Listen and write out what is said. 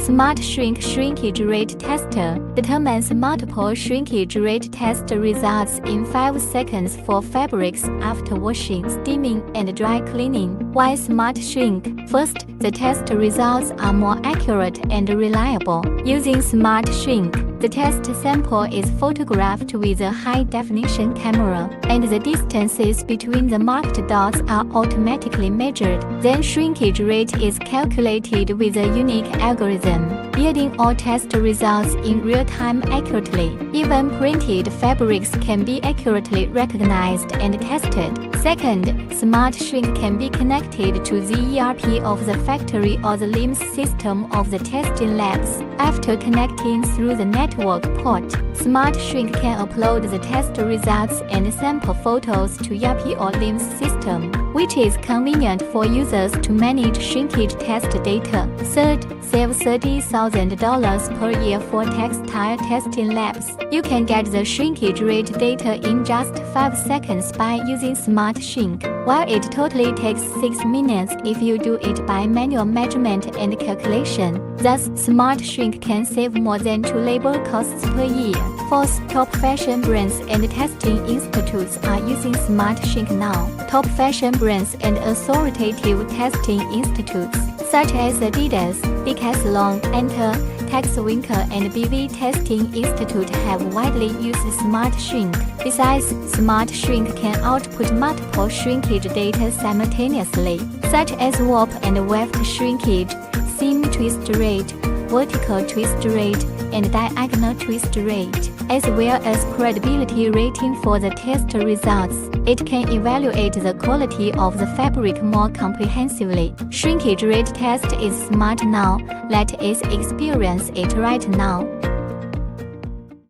SmartShrink Shrinkage Rate Tester determines multiple shrinkage rate test results in 5 seconds for fabrics after washing, steaming, and dry cleaning. Why SmartShrink? First, the test results are more accurate and reliable. Using SmartShrink, the test sample is photographed with a high-definition camera, and the distances between the marked dots are automatically measured. Then shrinkage rate is calculated with a unique algorithm, yielding all test results in real time accurately. Even printed fabrics can be accurately recognized and tested. Second, SmartShrink can be connected to the ERP of the factory or the LIMS system of the testing labs. After connecting through the network port, SmartShrink can upload the test results and sample photos to ERP or LIMS system, which is convenient for users to manage shrinkage test data. Third, save $30,000 per year for textile testing labs. You can get the shrinkage rate data in just 5 seconds by using SmartShrink, while it totally takes 6 minutes if you do it by manual measurement and calculation. Thus, SmartShrink can save more than 2 labor costs per year. Fourth, top fashion brands and testing institutes are using SmartShrink now. Top fashion brands and authoritative testing institutes, such as Adidas, Decathlon, Enter, Texwinkel, and BV Testing Institute have widely used SmartShrink. Besides, SmartShrink can output multiple shrinkage data simultaneously, such as warp and weft shrinkage, seam twist rate, vertical twist rate, and diagonal twist rate, as well as credibility rating for the test results. It can evaluate the quality of the fabric more comprehensively. Shrinkage rate test is smart now. Let us experience it right now.